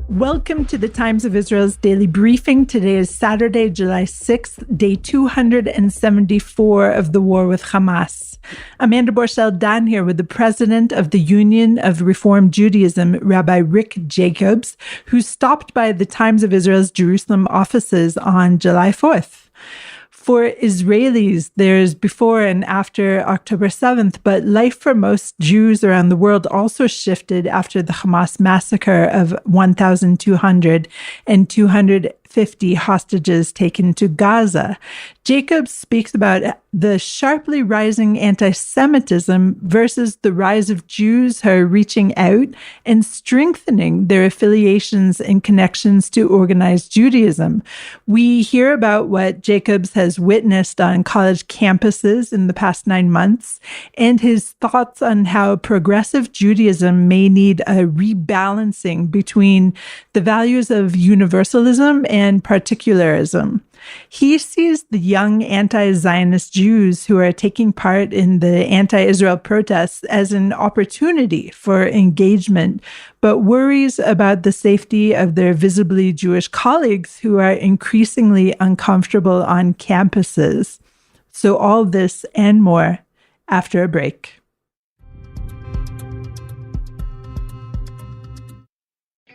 Welcome to the Times of Israel's daily briefing. Today is Saturday, July 6th, day 274 of the war with Hamas. Amanda Borschel-Dan here with the president of the Union of Reform Judaism, Rabbi Rick Jacobs, who stopped by the Times of Israel's Jerusalem offices on July 4th. For Israelis, there's before and after October 7th, but life for most Jews around the world also shifted after the Hamas massacre of 1,200 and 250 hostages taken to Gaza. Jacobs speaks about the sharply rising anti-Semitism versus the rise of Jews who are reaching out and strengthening their affiliations and connections to organized Judaism. We hear about what Jacobs has witnessed on college campuses in the past 9 months and his thoughts on how progressive Judaism may need a rebalancing between the values of universalism and particularism. He sees the young anti-Zionist Jews who are taking part in the anti-Israel protests as an opportunity for engagement, but worries about the safety of their visibly Jewish colleagues who are increasingly uncomfortable on campuses. So all this and more after a break.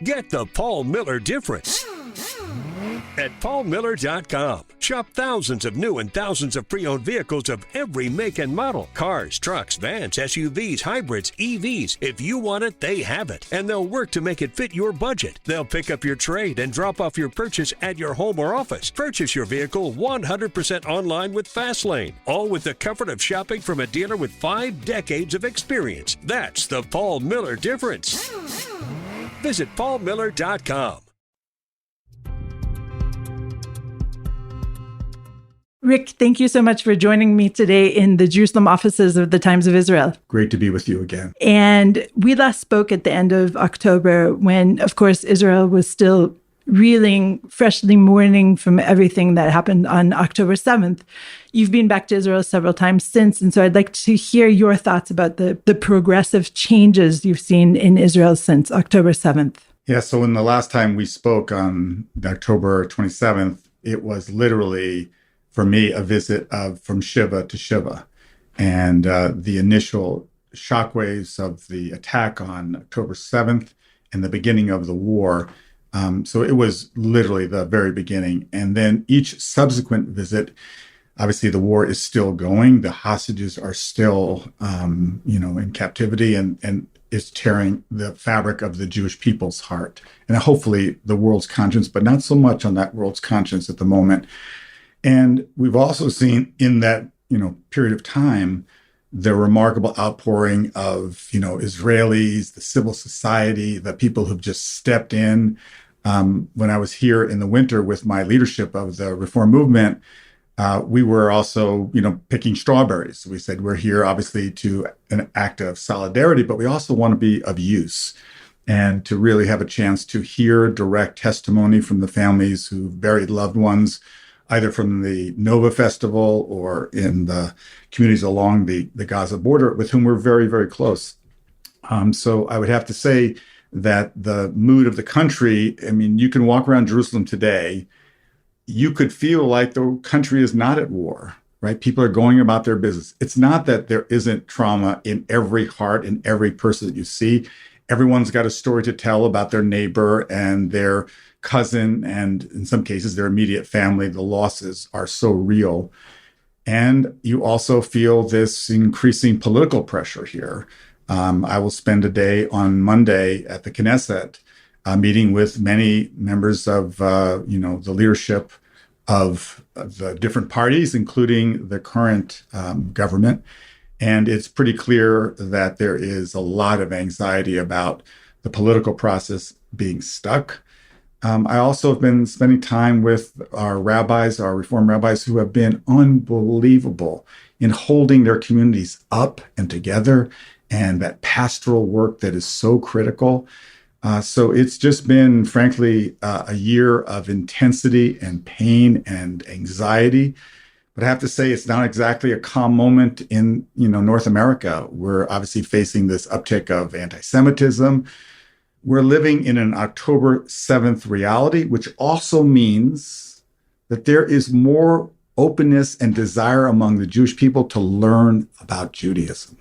Get the Paul Miller difference at paulmiller.com. Shop thousands of new and thousands of pre-owned vehicles of every make and model. Cars, trucks, vans, SUVs, hybrids, EVs. If you want it, they have it. And they'll work to make it fit your budget. They'll pick up your trade and drop off your purchase at your home or office. Purchase your vehicle 100% online with Fastlane. All with the comfort of shopping from a dealer with 5 decades of experience. That's the Paul Miller difference. Visit paulmiller.com. Rick, thank you so much for joining me today in the Jerusalem offices of the Times of Israel. Great to be with you again. And we last spoke at the end of October when, of course, Israel was still reeling, freshly mourning from everything that happened on October 7th. You've been back to Israel several times since, and so I'd like to hear your thoughts about the progressive changes you've seen in Israel since October 7th. Yeah, so in the last time we spoke on October 27th, it was literally, for me, a visit from Shiva to Shiva. And the initial shockwaves of the attack on October 7th and the beginning of the war. So it was literally the very beginning. And then each subsequent visit, obviously the war is still going. The hostages are still, in captivity and is tearing the fabric of the Jewish people's heart. And hopefully the world's conscience, but not so much on that world's conscience at the moment. And we've also seen in that, period of time, the remarkable outpouring of, Israelis, the civil society, the people who've just stepped in. When I was here in the winter with my leadership of the reform movement, we were also, picking strawberries. We said, we're here obviously to an act of solidarity, but we also want to be of use and to really have a chance to hear direct testimony from the families who buried loved ones, either from the Nova Festival or in the communities along the Gaza border with whom we're very, very close. So I would have to say that the mood of the country, you can walk around Jerusalem today, you could feel like the country is not at war, right? People are going about their business. It's not that there isn't trauma in every heart, in every person that you see. Everyone's got a story to tell about their neighbor and their cousin, and in some cases, their immediate family. The losses are so real. And you also feel this increasing political pressure here. I will spend a day on Monday at the Knesset meeting with many members of, the leadership of the different parties, including the current government. And it's pretty clear that there is a lot of anxiety about the political process being stuck. I also have been spending time with our rabbis, our Reform rabbis, who have been unbelievable in holding their communities up and together, and that pastoral work that is so critical. So it's just been, frankly, a year of intensity and pain and anxiety. But I have to say, it's not exactly a calm moment in, North America. We're obviously facing this uptick of anti-Semitism. we're living in an October 7th reality, which also means that there is more openness and desire among the Jewish people to learn about Judaism.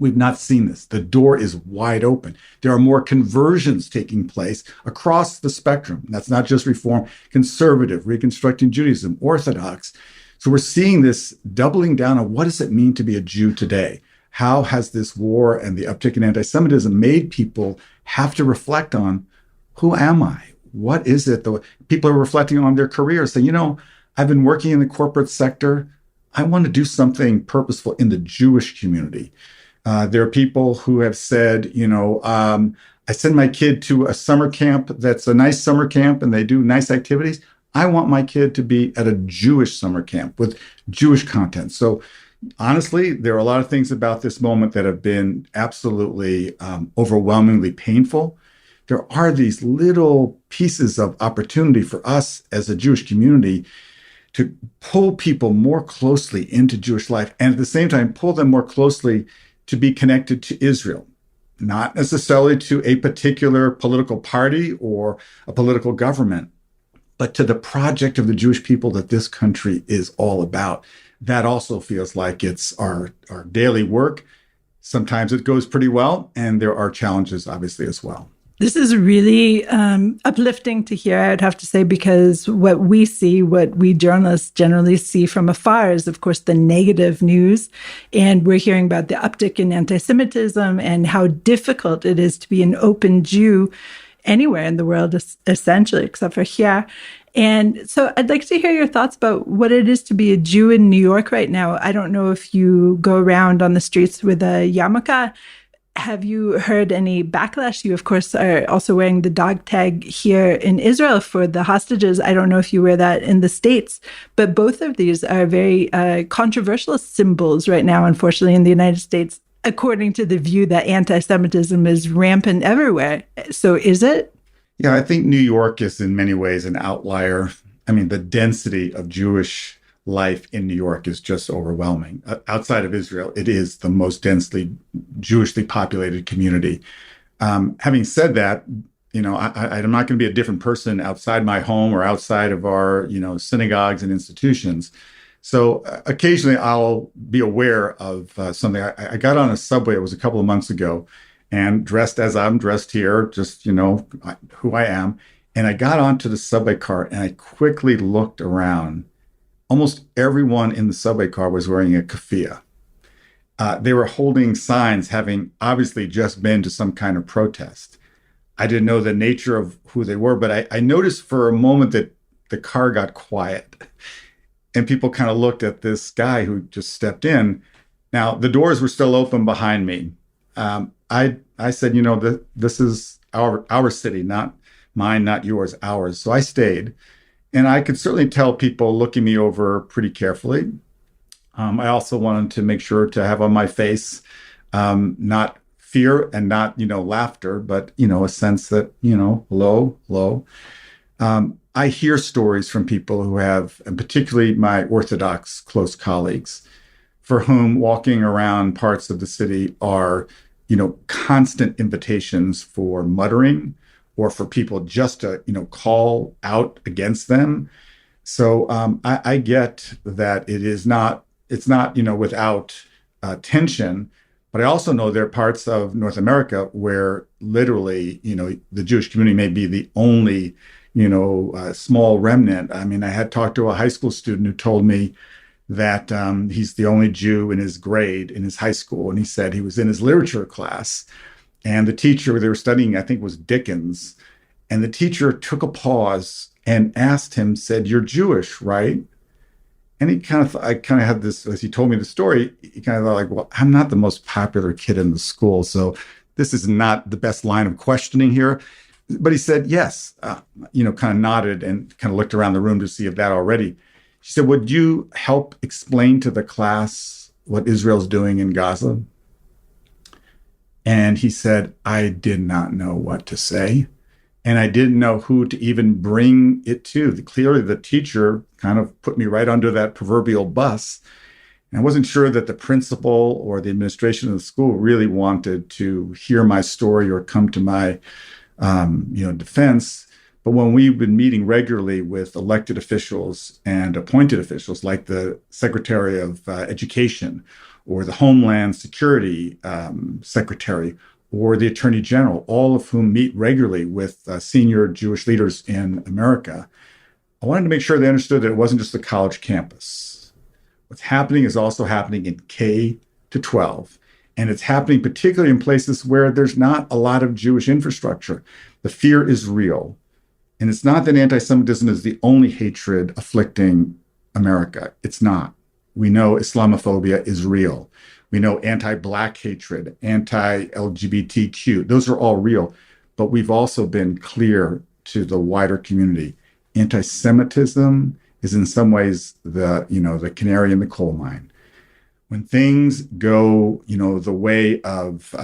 We've not seen this. The door is wide open. There are more conversions taking place across the spectrum. That's not just Reform, conservative, Reconstructing Judaism, Orthodox. So we're seeing this doubling down on what does it mean to be a Jew today? How has this war and the uptick in anti-Semitism made people have to reflect on, who am I? What is it? People are reflecting on their careers, saying, I've been working in the corporate sector. I want to do something purposeful in the Jewish community. There are people who have said, I send my kid to a summer camp that's a nice summer camp and they do nice activities. I want my kid to be at a Jewish summer camp with Jewish content. So honestly, there are a lot of things about this moment that have been absolutely overwhelmingly painful. There are these little pieces of opportunity for us as a Jewish community to pull people more closely into Jewish life and at the same time pull them more closely to be connected to Israel, not necessarily to a particular political party or a political government, but to the project of the Jewish people that this country is all about. That also feels like it's our daily work. Sometimes it goes pretty well, and there are challenges, obviously, as well. This is really uplifting to hear, I would have to say, because what we journalists generally see from afar is, of course, the negative news. And we're hearing about the uptick in anti-Semitism and how difficult it is to be an open Jew anywhere in the world, essentially, except for here. And so I'd like to hear your thoughts about what it is to be a Jew in New York right now. I don't know if you go around on the streets with a yarmulke. Have you heard any backlash? You, of course, are also wearing the dog tag here in Israel for the hostages. I don't know if you wear that in the States, but both of these are very controversial symbols right now, unfortunately, in the United States, according to the view that anti-Semitism is rampant everywhere. So is it? Yeah, I think New York is in many ways an outlier. I mean, the density of Jewish life in New York is just overwhelming. Outside of Israel, it is the most densely Jewishly populated community. Having said that, I'm not going to be a different person outside my home or outside of our, synagogues and institutions. So occasionally I'll be aware of something. I got on a subway, it was a couple of months ago, and dressed as I'm dressed here, just, who I am. And I got onto the subway car and I quickly looked around. Almost everyone in the subway car was wearing a keffiyeh. They were holding signs, having obviously just been to some kind of protest. I didn't know the nature of who they were, but I noticed for a moment that the car got quiet and people kind of looked at this guy who just stepped in. Now, the doors were still open behind me. I said, this is our city, not mine, not yours, ours. So I stayed. And I could certainly tell people looking me over pretty carefully. I also wanted to make sure to have on my face not fear and not, laughter, but, a sense that, hello. I hear stories from people who have, and particularly my Orthodox close colleagues, for whom walking around parts of the city are, constant invitations for muttering, or for people just to, call out against them. So I get that it's not, without tension, but I also know there are parts of North America where literally, the Jewish community may be the only, small remnant. I mean, I had talked to a high school student who told me that he's the only Jew in his grade in his high school. And he said he was in his literature class. And the teacher they were studying, I think, was Dickens. And the teacher took a pause and asked him, said, "You're Jewish, right?" And I kind of had this, as he told me the story, he kind of thought like, well, I'm not the most popular kid in the school, so this is not the best line of questioning here. But he said, yes, kind of nodded and kind of looked around the room to see if that already. She said, would you help explain to the class what Israel's doing in Gaza? And he said, I did not know what to say. And I didn't know who to even bring it to. Clearly, the teacher kind of put me right under that proverbial bus. And I wasn't sure that the principal or the administration of the school really wanted to hear my story or come to my defense. But when we've been meeting regularly with elected officials and appointed officials, like the Secretary of Education or the Homeland Security Secretary or the Attorney General, all of whom meet regularly with senior Jewish leaders in America, I wanted to make sure they understood that it wasn't just the college campus. What's happening is also happening in K to 12. And it's happening particularly in places where there's not a lot of Jewish infrastructure. The fear is real. And it's not that anti-Semitism is the only hatred afflicting America. It's not. We know Islamophobia is real. We know anti-Black hatred, anti-LGBTQ. Those are all real. But we've also been clear to the wider community. Anti-Semitism is in some ways the canary in the coal mine. When things go, the way of,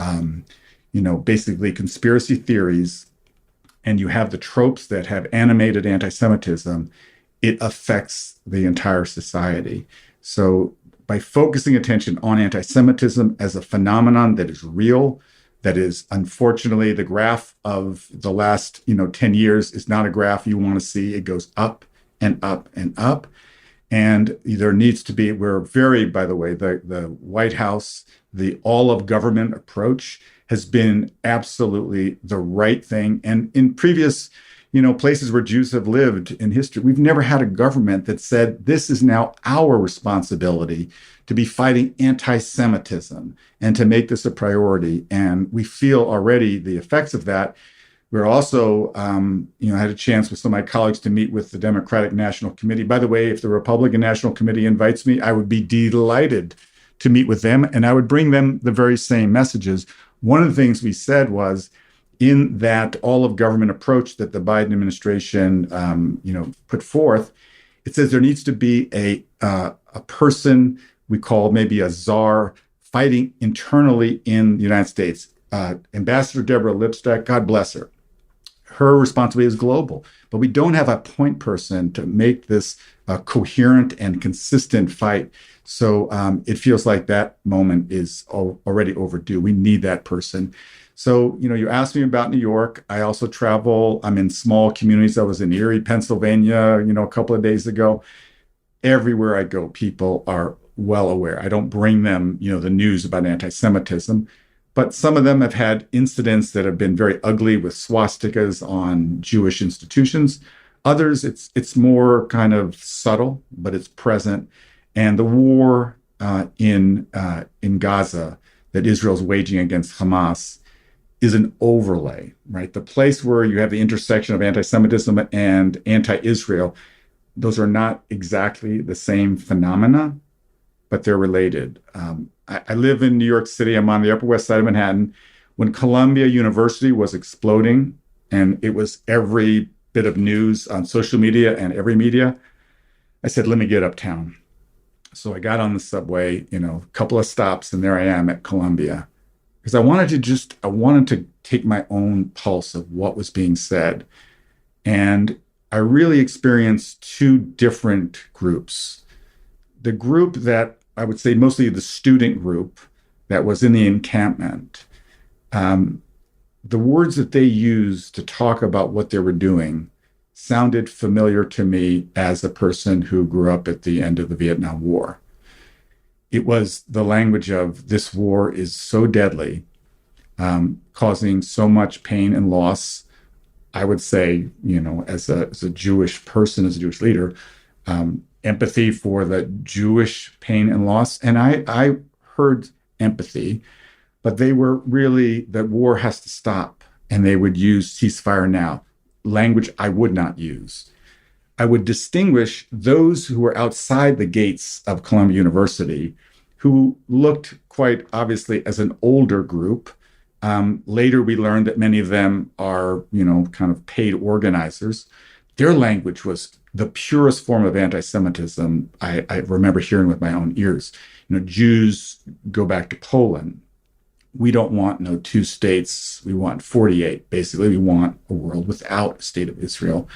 basically conspiracy theories, and you have the tropes that have animated anti-Semitism, it affects the entire society. So by focusing attention on anti-Semitism as a phenomenon that is real, that is, unfortunately, the graph of the last, 10 years is not a graph you want to see. It goes up and up and up. And there needs to be, by the way, the White House, the all of government approach has been absolutely the right thing. And in previous, places where Jews have lived in history, we've never had a government that said, this is now our responsibility to be fighting anti-Semitism and to make this a priority. And we feel already the effects of that. We're also, had a chance with some of my colleagues to meet with the Democratic National Committee. By the way, if the Republican National Committee invites me, I would be delighted to meet with them, and I would bring them the very same messages. One of the things we said was, in that all-of-government approach that the Biden administration, put forth, it says there needs to be a person we call maybe a czar fighting internally in the United States. Ambassador Deborah Lipstadt, God bless her. Her responsibility is global, but we don't have a point person to make this a coherent and consistent fight. So it feels like that moment is already overdue. We need that person. So, you asked me about New York. I also travel. I'm in small communities. I was in Erie, Pennsylvania, a couple of days ago. Everywhere I go, people are well aware. I don't bring them, the news about anti-Semitism, but some of them have had incidents that have been very ugly with swastikas on Jewish institutions. Others, it's more kind of subtle, but it's present. And the war in Gaza that Israel's waging against Hamas is an overlay, right? The place where you have the intersection of anti-Semitism and anti-Israel, those are not exactly the same phenomena, but they're related. I live in New York City. I'm on the Upper West Side of Manhattan. When Columbia University was exploding, and it was every bit of news on social media and every media, I said, let me get uptown. So I got on the subway, a couple of stops, and there I am at Columbia. Because I wanted to take my own pulse of what was being said. And I really experienced two different groups. The group that I would say mostly the student group that was in the encampment, the words that they used to talk about what they were doing sounded familiar to me as a person who grew up at the end of the Vietnam War. It was the language of, this war is so deadly, causing so much pain and loss. I would say, as a Jewish person, as a Jewish leader, empathy for the Jewish pain and loss. And I heard empathy, but they were really, that war has to stop. And they would use ceasefire now, language I would not use. I would distinguish those who were outside the gates of Columbia University, who looked quite obviously as an older group. Later, we learned that many of them are, kind of paid organizers. Their language was the purest form of anti-Semitism I remember hearing with my own ears. Jews go back to Poland. We don't want no two states. We want 48. Basically, we want a world without a state of Israel.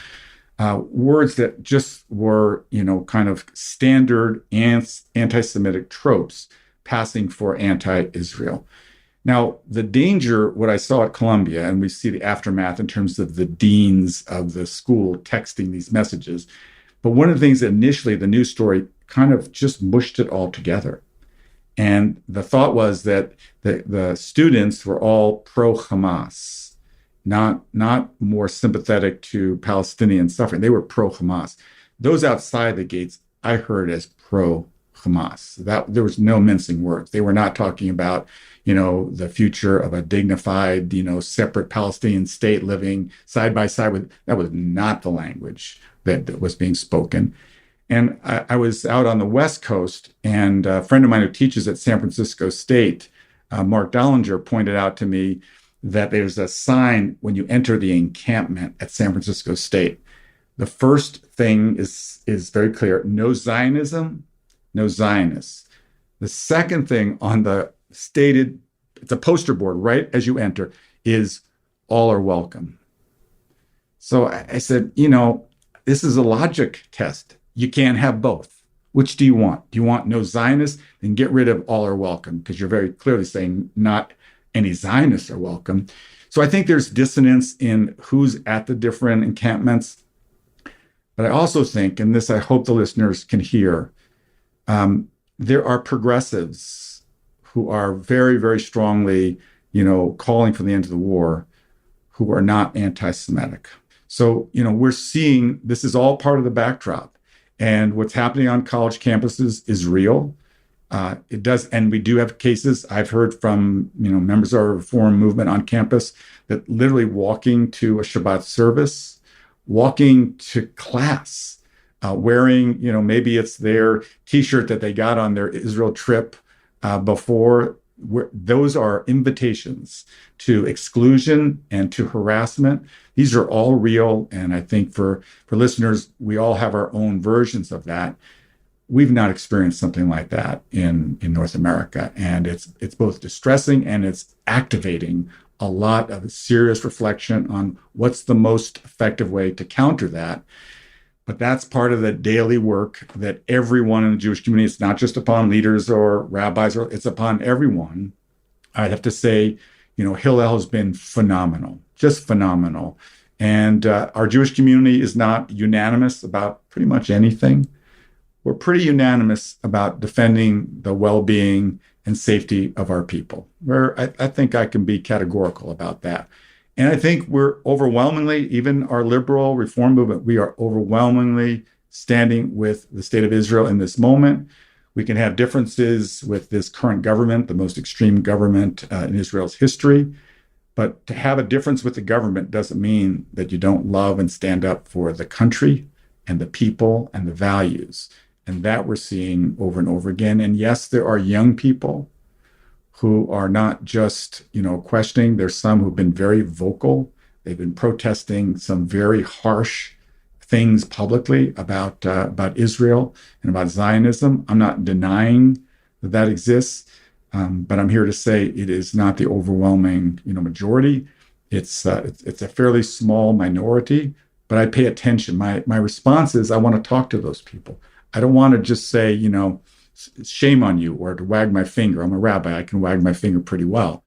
Words that just were, kind of standard anti-Semitic tropes passing for anti-Israel. Now, the danger, what I saw at Columbia, and we see the aftermath in terms of the deans of the school texting these messages. But one of the things that initially the news story kind of just mushed it all together. And the thought was that the students were all pro-Hamas, not more sympathetic to Palestinian suffering. They were pro-Hamas. Those outside the gates, I heard as pro-Hamas. That there was no mincing words. They were not talking about, the future of a dignified, separate Palestinian state living side by side with. That was not the language that was being spoken. And I was out on the West Coast, and a friend of mine who teaches at San Francisco State, Mark Dollinger, pointed out to me that there's a sign when you enter the encampment at San Francisco State. The first thing is very clear: no Zionism, no Zionists. The second thing on the stated, it's a poster board right as you enter, is all are welcome. So I said, this is a logic test. You can't have both. Which do you want? Do you want no Zionists? Then get rid of all are welcome, because you're very clearly saying not any Zionists are welcome. So I think there's dissonance in who's at the different encampments. But I also think, and this I hope the listeners can hear, there are progressives who are very, very strongly, calling for the end of the war, who are not anti-Semitic. So, we're seeing this is all part of the backdrop. And what's happening on college campuses is real. It does, and we do have cases. I've heard from members of our reform movement on campus that literally walking to a Shabbat service, walking to class, wearing maybe it's their T-shirt that they got on their Israel trip before. Those are invitations to exclusion and to harassment. These are all real, and I think for listeners, we all have our own versions of that. We've not experienced something like that in North America, and it's both distressing and it's activating a lot of serious reflection on what's the most effective way to counter that. But that's part of the daily work that everyone in the Jewish community, it's not just upon leaders or rabbis, it's upon everyone. I'd have to say, Hillel has been phenomenal, just phenomenal. And our Jewish community is not unanimous about pretty much anything. We're pretty unanimous about defending the well-being and safety of our people, where I think I can be categorical about that. And I think we're overwhelmingly, even our liberal reform movement, we are overwhelmingly standing with the state of Israel in this moment. We can have differences with this current government, the most extreme government in Israel's history. But to have a difference with the government doesn't mean that you don't love and stand up for the country and the people and the values. And that we're seeing over and over again. And yes, there are young people who are not just, questioning. There's some who've been very vocal. They've been protesting some very harsh things publicly about Israel and about Zionism. I'm not denying that exists, but I'm here to say it is not the overwhelming, majority. It's a fairly small minority, but I pay attention. My response is I want to talk to those people. I don't want to just say, shame on you, or to wag my finger. I'm a rabbi. I can wag my finger pretty well.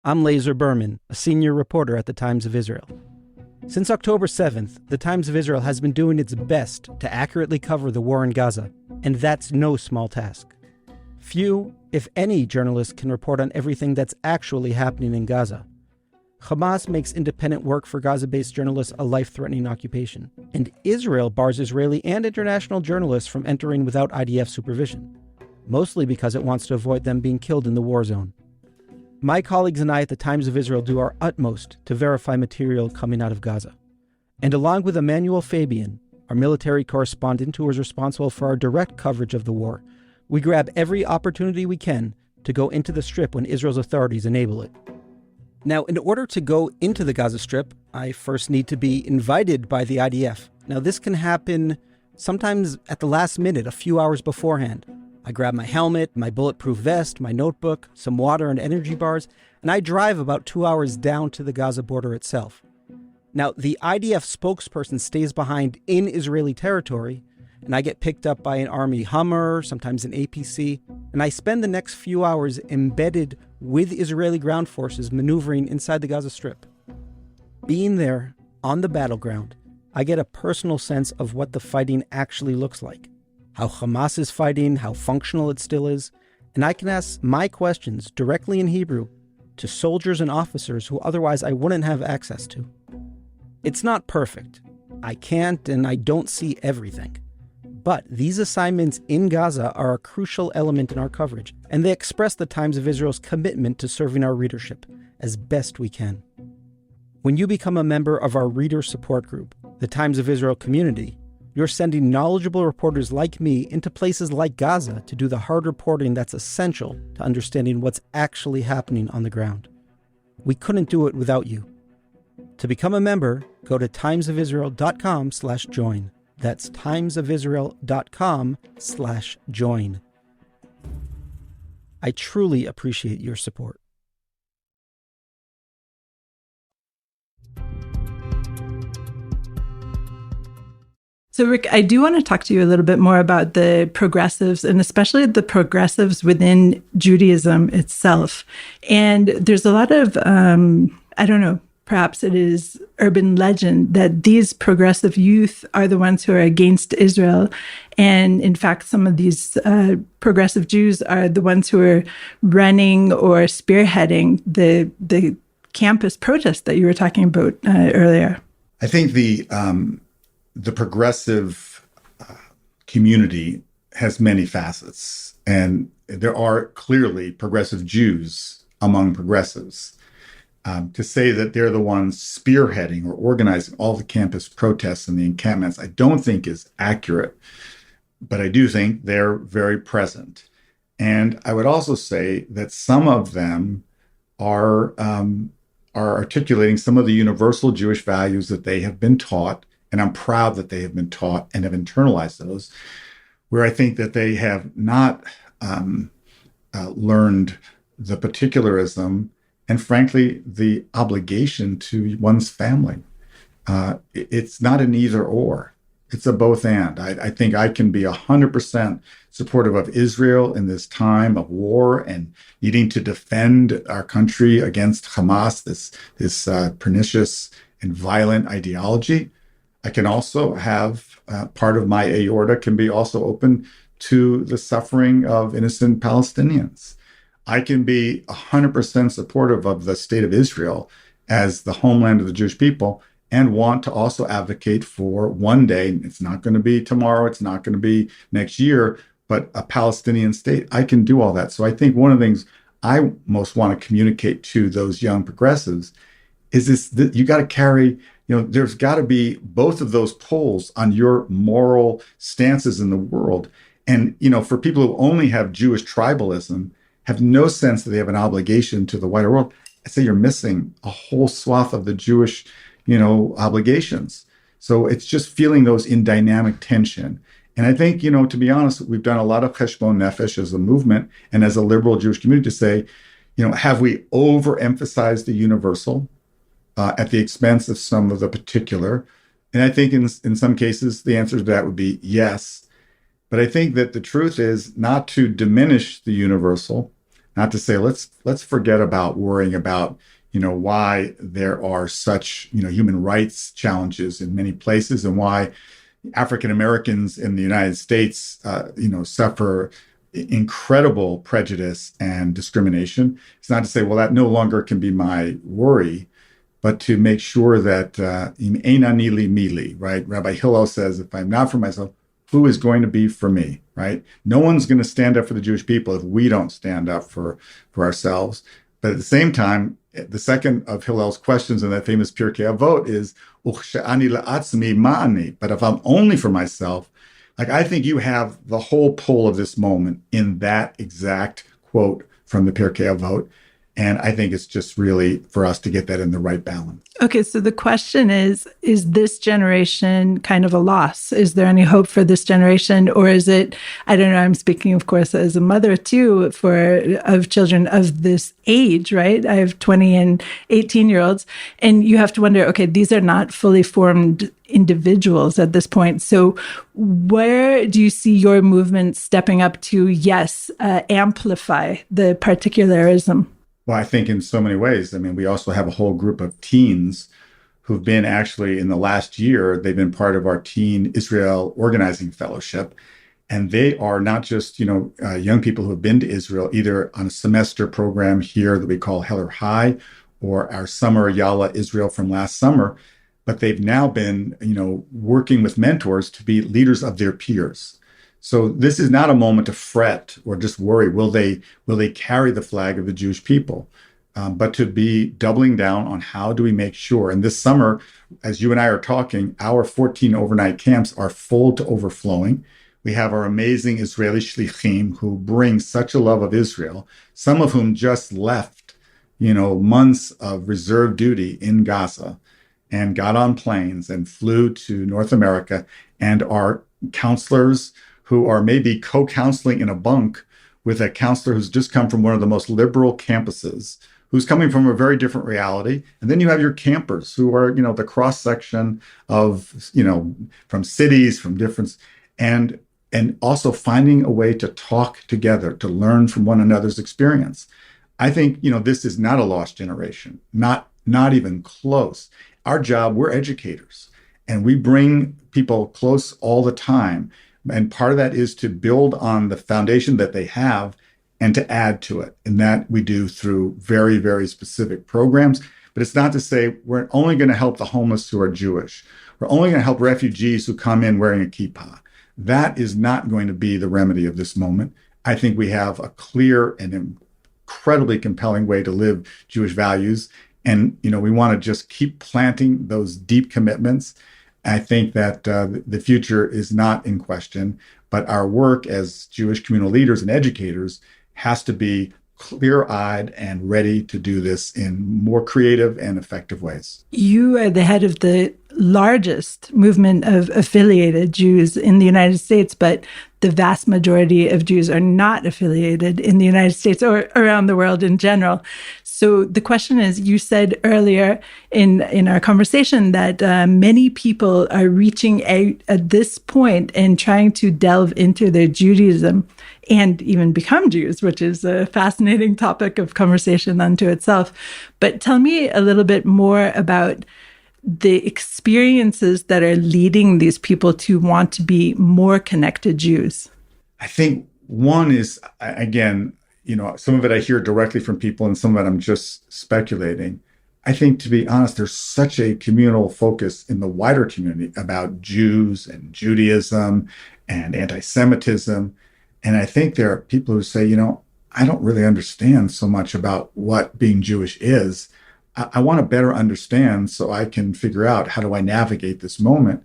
I'm Lazer Berman, a senior reporter at the Times of Israel. Since October 7th, the Times of Israel has been doing its best to accurately cover the war in Gaza, and that's no small task. Few, if any, journalists can report on everything that's actually happening in Gaza. Hamas makes independent work for Gaza-based journalists a life-threatening occupation, and Israel bars Israeli and international journalists from entering without IDF supervision, mostly because it wants to avoid them being killed in the war zone. My colleagues and I at the Times of Israel do our utmost to verify material coming out of Gaza. And along with Emmanuel Fabian, our military correspondent who is responsible for our direct coverage of the war, we grab every opportunity we can to go into the Strip when Israel's authorities enable it. Now, in order to go into the Gaza Strip, I first need to be invited by the IDF. Now, this can happen sometimes at the last minute, a few hours beforehand. I grab my helmet, my bulletproof vest, my notebook, some water and energy bars, and I drive about 2 hours down to the Gaza border itself. Now, the IDF spokesperson stays behind in Israeli territory, and I get picked up by an Army Hummer, sometimes an APC, and I spend the next few hours embedded with Israeli ground forces maneuvering inside the Gaza Strip. Being there, on the battleground, I get a personal sense of what the fighting actually looks like, how Hamas is fighting, how functional it still is, and I can ask my questions directly in Hebrew to soldiers and officers who otherwise I wouldn't have access to. It's not perfect. I can't and I don't see everything. But these assignments in Gaza are a crucial element in our coverage, and they express the Times of Israel's commitment to serving our readership as best we can. When you become a member of our reader support group, the Times of Israel community, you're sending knowledgeable reporters like me into places like Gaza to do the hard reporting that's essential to understanding what's actually happening on the ground. We couldn't do it without you. To become a member, go to timesofisrael.com/join. That's timesofisrael.com/join. I truly appreciate your support. So, Rick, I do want to talk to you a little bit more about the progressives, and especially the progressives within Judaism itself. And there's a lot of, I don't know, perhaps it is urban legend that these progressive youth are the ones who are against Israel. And in fact, some of these progressive Jews are the ones who are running or spearheading the campus protest that you were talking about earlier. I think the progressive community has many facets, and there are clearly progressive Jews among progressives. To say that they're the ones spearheading or organizing all the campus protests and the encampments, I don't think is accurate, but I do think they're very present. And I would also say that some of them are articulating some of the universal Jewish values that they have been taught. And I'm proud that they have been taught and have internalized those, where I think that they have not learned the particularism and, frankly, the obligation to one's family. It's not an either or. It's a both and. I think I can be 100% supportive of Israel in this time of war and needing to defend our country against Hamas, this pernicious and violent ideology. I can also have part of my aorta can be also open to the suffering of innocent Palestinians. I can be 100% supportive of the state of Israel as the homeland of the Jewish people and want to also advocate for one day, it's not going to be tomorrow, it's not going to be next year, but a Palestinian state. I can do all that. So I think one of the things I most want to communicate to those young progressives is this, that you got to carry, there's got to be both of those poles on your moral stances in the world. And, for people who only have Jewish tribalism, have no sense that they have an obligation to the wider world, I say you're missing a whole swath of the Jewish, obligations. So it's just feeling those in dynamic tension. And I think, to be honest, we've done a lot of cheshbon nefesh as a movement and as a liberal Jewish community to say, have we overemphasized the universal at the expense of some of the particular? And I think in some cases, the answer to that would be yes. But I think that the truth is not to diminish the universal, not to say, let's forget about worrying about, why there are such, human rights challenges in many places and why African Americans in the United States, suffer incredible prejudice and discrimination. It's not to say, well, that no longer can be my worry, but to make sure that ein ani li mili, right? Rabbi Hillel says, if I'm not for myself, who is going to be for me, right? No one's going to stand up for the Jewish people if we don't stand up for ourselves. But at the same time, the second of Hillel's questions in that famous Pirkei Avot is, Uchshe'ani la'atzmi ma'ani. But if I'm only for myself, I think you have the whole pull of this moment in that exact quote from the Pirkei Avot. And I think it's just really for us to get that in the right balance. Okay, so the question is this generation kind of a loss? Is there any hope for this generation? Or is it, I don't know, I'm speaking, of course, as a mother too, of children of this age, right? I have 20 and 18-year-olds. And you have to wonder, okay, these are not fully formed individuals at this point. So where do you see your movement stepping up to, amplify the particularism? Well, I think in so many ways. I mean, we also have a whole group of teens who've been actually in the last year, they've been part of our Teen Israel Organizing Fellowship. And they are not just, young people who have been to Israel, either on a semester program here that we call Heller High or our summer Yalla Israel from last summer, but they've now been, working with mentors to be leaders of their peers. So this is not a moment to fret or just worry, will they carry the flag of the Jewish people? But to be doubling down on how do we make sure. And this summer, as you and I are talking, our 14 overnight camps are full to overflowing. We have our amazing Israeli shlichim who bring such a love of Israel, some of whom just left, months of reserve duty in Gaza and got on planes and flew to North America and are counselors who are maybe co-counseling in a bunk with a counselor who's just come from one of the most liberal campuses, who's coming from a very different reality. And then you have your campers who are, the cross-section of, from cities, from different, and also finding a way to talk together, to learn from one another's experience. I think, this is not a lost generation, not even close. Our job, we're educators, and we bring people close all the time. And part of that is to build on the foundation that they have and to add to it. And that we do through very, very specific programs. But it's not to say we're only going to help the homeless who are Jewish. We're only going to help refugees who come in wearing a kippah. That is not going to be the remedy of this moment. I think we have a clear and incredibly compelling way to live Jewish values. And, we want to just keep planting those deep commitments. I think that the future is not in question, but our work as Jewish communal leaders and educators has to be clear-eyed and ready to do this in more creative and effective ways. You are the head of the largest movement of affiliated Jews in the United States, but the vast majority of Jews are not affiliated in the United States or around the world in general. So the question is, you said earlier in our conversation that many people are reaching out at this point and trying to delve into their Judaism and even become Jews, which is a fascinating topic of conversation unto itself. But tell me a little bit more about the experiences that are leading these people to want to be more connected Jews. I think one is, again, some of it I hear directly from people and some of it I'm just speculating. I think, to be honest, there's such a communal focus in the wider community about Jews and Judaism and anti-Semitism. And I think there are people who say, I don't really understand so much about what being Jewish is. I want to better understand so I can figure out how do I navigate this moment.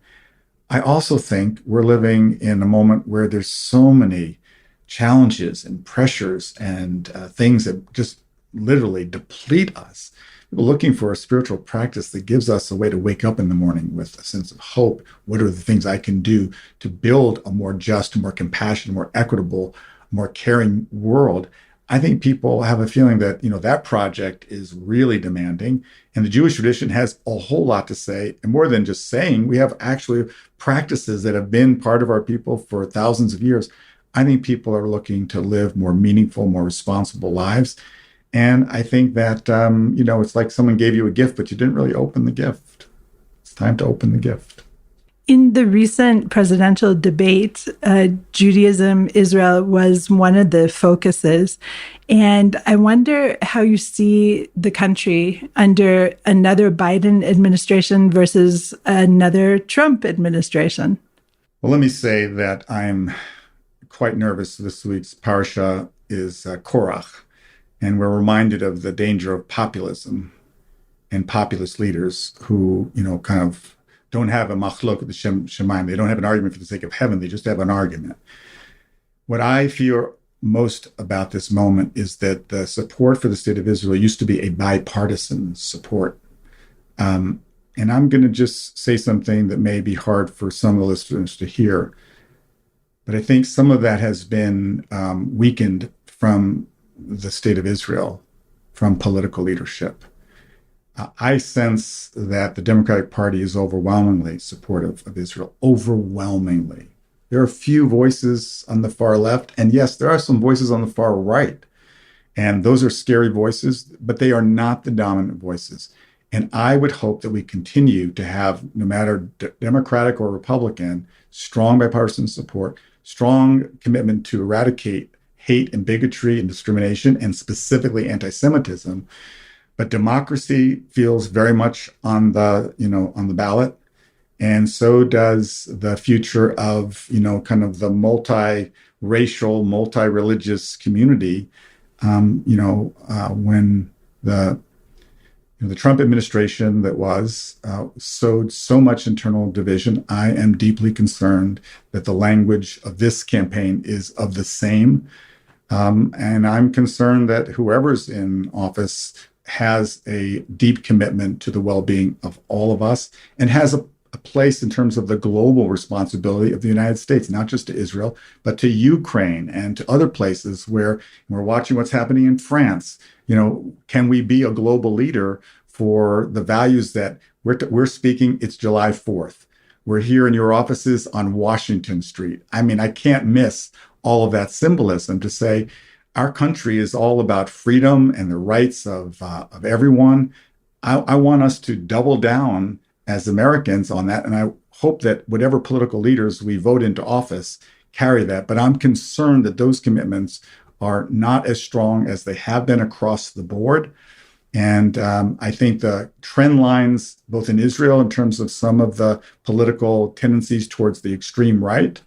I also think we're living in a moment where there's so many challenges and pressures and things that just literally deplete us. People looking for a spiritual practice that gives us a way to wake up in the morning with a sense of hope. What are the things I can do to build a more just, more compassionate, more equitable, more caring world? I think people have a feeling that, that project is really demanding. And the Jewish tradition has a whole lot to say. And more than just saying, we have actually practices that have been part of our people for thousands of years. I think people are looking to live more meaningful, more responsible lives. And I think that, it's like someone gave you a gift, but you didn't really open the gift. It's time to open the gift. In the recent presidential debate, Judaism, Israel was one of the focuses. And I wonder how you see the country under another Biden administration versus another Trump administration. Well, let me say that I'm quite nervous. This week's parsha is Korach, and we're reminded of the danger of populism and populist leaders who, kind of don't have a machlok with the Shemaim. They don't have an argument for the sake of heaven. They just have an argument. What I fear most about this moment is that the support for the state of Israel used to be a bipartisan support. And I'm going to just say something that may be hard for some of the listeners to hear, but I think some of that has been weakened from the state of Israel, from political leadership. I sense that the Democratic Party is overwhelmingly supportive of Israel, overwhelmingly. There are a few voices on the far left, and yes, there are some voices on the far right, and those are scary voices, but they are not the dominant voices. And I would hope that we continue to have, no matter Democratic or Republican, strong bipartisan support, strong commitment to eradicate hate and bigotry and discrimination, and specifically anti-Semitism. But democracy feels very much on the ballot. And so does the future of, kind of the multi-racial, multi-religious community. When the Trump administration sowed so much internal division, I am deeply concerned that the language of this campaign is of the same. And I'm concerned that whoever's in office has a deep commitment to the well-being of all of us and has a place in terms of the global responsibility of the United States, not just to Israel, but to Ukraine and to other places where we're watching what's happening in France. Can we be a global leader for the values that we're speaking? It's July 4th. We're here in your offices on Washington Street. I mean, I can't miss all of that symbolism to say our country is all about freedom and the rights of everyone. I want us to double down as Americans on that. And I hope that whatever political leaders we vote into office carry that. But I'm concerned that those commitments are not as strong as they have been across the board. And I think the trend lines, both in Israel in terms of some of the political tendencies towards the extreme right,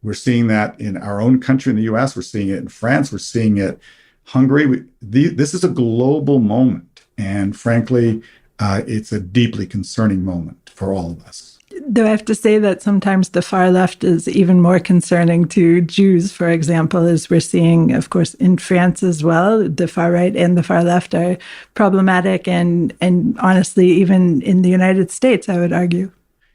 we're seeing that in our own country, in the US, we're seeing it in France, we're seeing it Hungary. This is a global moment. And frankly, it's a deeply concerning moment for all of us. Though I have to say that sometimes the far left is even more concerning to Jews, for example, as we're seeing, of course, in France as well. The far right and the far left are problematic. And honestly, even in the United States, I would argue.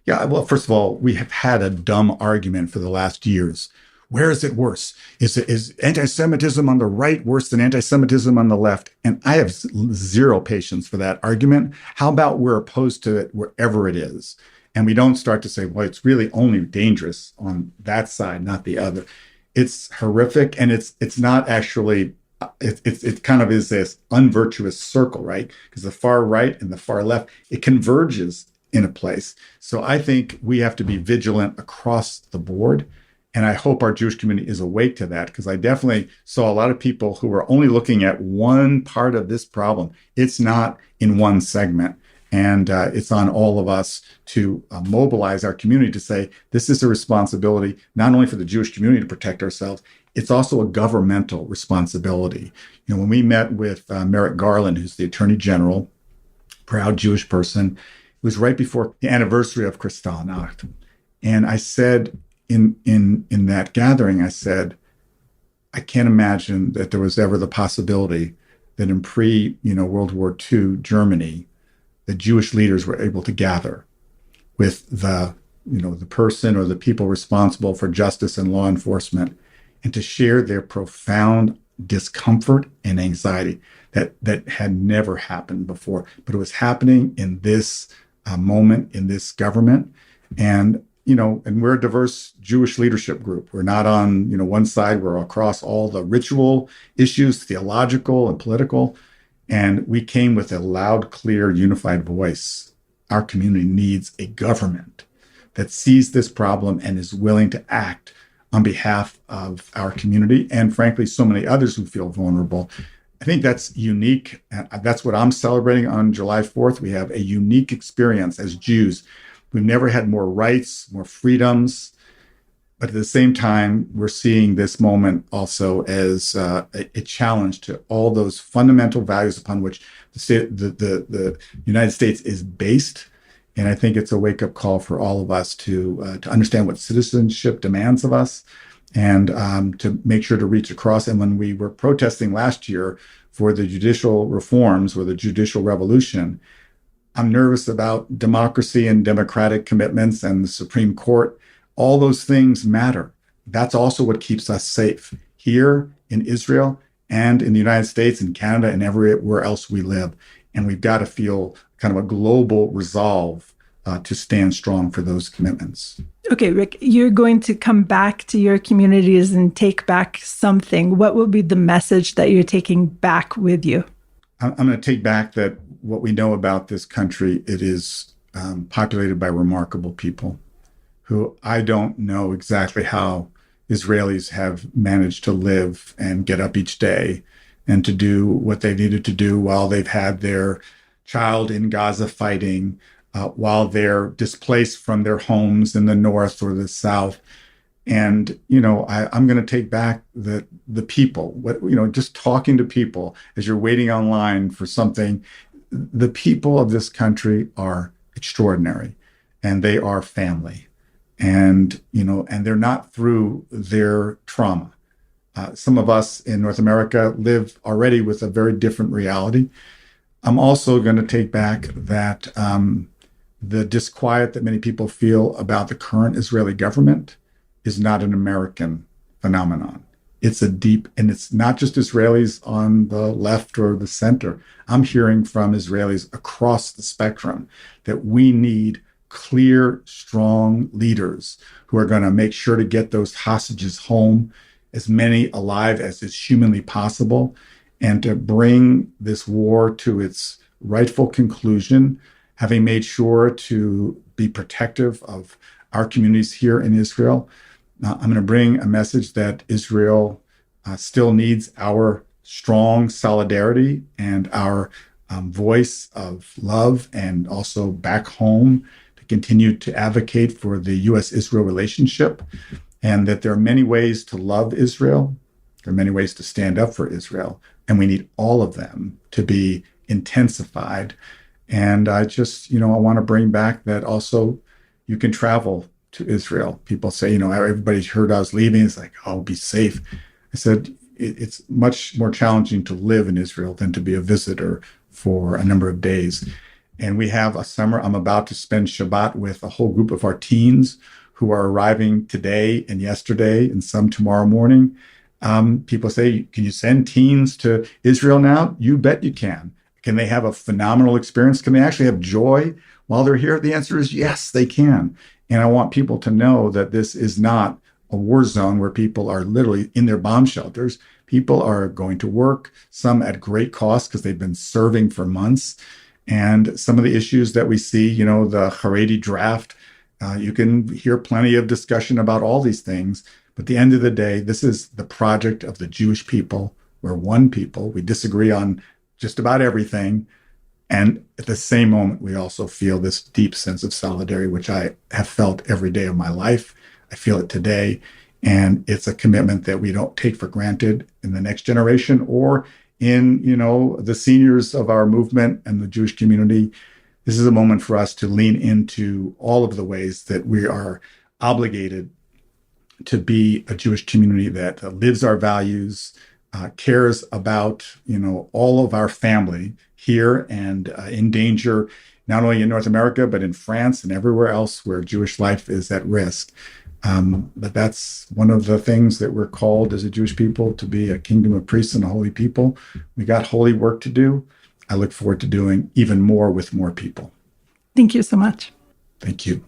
Yeah, well, first of all, we have had a dumb argument for the last years. Where is it worse? Is anti-Semitism on the right worse than anti-Semitism on the left? And I have zero patience for that argument. How about we're opposed to it wherever it is? And we don't start to say, well, it's really only dangerous on that side, not the other. It's horrific. And it's not actually, it kind of is this unvirtuous circle, right? Because the far right and the far left, it converges in a place. So I think we have to be vigilant across the board. And I hope our Jewish community is awake to that, because I definitely saw a lot of people who were only looking at one part of this problem. It's not in one segment. And it's on all of us to mobilize our community to say, this is a responsibility, not only for the Jewish community to protect ourselves, it's also a governmental responsibility. When we met with Merrick Garland, who's the Attorney General, proud Jewish person, it was right before the anniversary of Kristallnacht. And I said, in that gathering, I said, I can't imagine that there was ever the possibility that in World War II Germany, the Jewish leaders were able to gather with the person or the people responsible for justice and law enforcement, and to share their profound discomfort and anxiety that had never happened before, but it was happening in this moment in this government. And we're a diverse Jewish leadership group. We're not on, one side. We're across all the ritual issues, theological and political. And we came with a loud, clear, unified voice. Our community needs a government that sees this problem and is willing to act on behalf of our community and, frankly, so many others who feel vulnerable. I think that's unique. That's what I'm celebrating on July 4th. We have a unique experience as Jews. We've never had more rights, more freedoms, but at the same time, we're seeing this moment also as a challenge to all those fundamental values upon which the United States is based. And I think it's a wake-up call for all of us to understand what citizenship demands of us and to make sure to reach across. And when we were protesting last year for the judicial reforms or the judicial revolution, I'm nervous about democracy and democratic commitments and the Supreme Court. All those things matter. That's also what keeps us safe here in Israel and in the United States and Canada and everywhere else we live. And we've got to feel kind of a global resolve to stand strong for those commitments. Okay, Rick, you're going to come back to your communities and take back something. What will be the message that you're taking back with you? I'm going to take back that what we know about this country, it is populated by remarkable people who I don't know exactly how Israelis have managed to live and get up each day and to do what they needed to do while they've had their child in Gaza fighting, while they're displaced from their homes in the north or the south. And, I'm going to take back the people, just talking to people as you're waiting online for something. The people of this country are extraordinary and they are family. And, and they're not through their trauma. Some of us in North America live already with a very different reality. I'm also going to take back that the disquiet that many people feel about the current Israeli government is not an American phenomenon. It's and it's not just Israelis on the left or the center. I'm hearing from Israelis across the spectrum that we need clear, strong leaders who are going to make sure to get those hostages home, as many alive as is humanly possible, and to bring this war to its rightful conclusion, having made sure to be protective of our communities here in Israel. I'm going to bring a message that Israel still needs our strong solidarity and our voice of love, and also back home to continue to advocate for the U.S.-Israel relationship, and that there are many ways to love Israel. There are many ways to stand up for Israel, and we need all of them to be intensified. And I just, I want to bring back that also you can travel to Israel. People say, everybody heard I was leaving. It's like, oh, be safe. I said, it's much more challenging to live in Israel than to be a visitor for a number of days. And we have a summer. I'm about to spend Shabbat with a whole group of our teens who are arriving today and yesterday and some tomorrow morning. People say, can you send teens to Israel now? You bet you can. Can they have a phenomenal experience? Can they actually have joy while they're here? The answer is yes, they can. And I want people to know that this is not a war zone where people are literally in their bomb shelters. People are going to work, some at great cost because they've been serving for months. And some of the issues that we see, the Haredi draft, you can hear plenty of discussion about all these things. But at the end of the day, this is the project of the Jewish people. We're one people. We disagree on just about everything. And at the same moment, we also feel this deep sense of solidarity, which I have felt every day of my life. I feel it today. And it's a commitment that we don't take for granted in the next generation or in, the seniors of our movement and the Jewish community. This is a moment for us to lean into all of the ways that we are obligated to be a Jewish community that lives our values, cares about, all of our family here and in danger, not only in North America, but in France and everywhere else where Jewish life is at risk. But that's one of the things that we're called as a Jewish people, to be a kingdom of priests and a holy people. We got holy work to do. I look forward to doing even more with more people. Thank you so much. Thank you.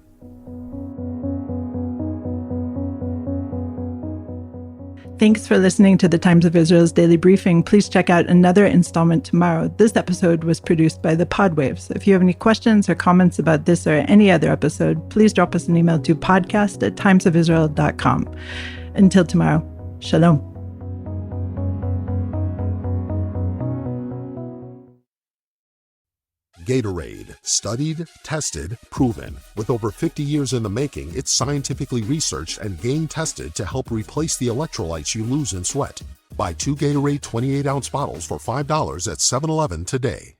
Thanks for listening to the Times of Israel's Daily Briefing. Please check out another installment tomorrow. This episode was produced by the Podwaves. If you have any questions or comments about this or any other episode, please drop us an email to podcast@timesofisrael.com. Until tomorrow, shalom. Gatorade. Studied, tested, proven. With over 50 years in the making, it's scientifically researched and game-tested to help replace the electrolytes you lose in sweat. Buy 2 Gatorade 28-ounce bottles for $5 at 7-Eleven today.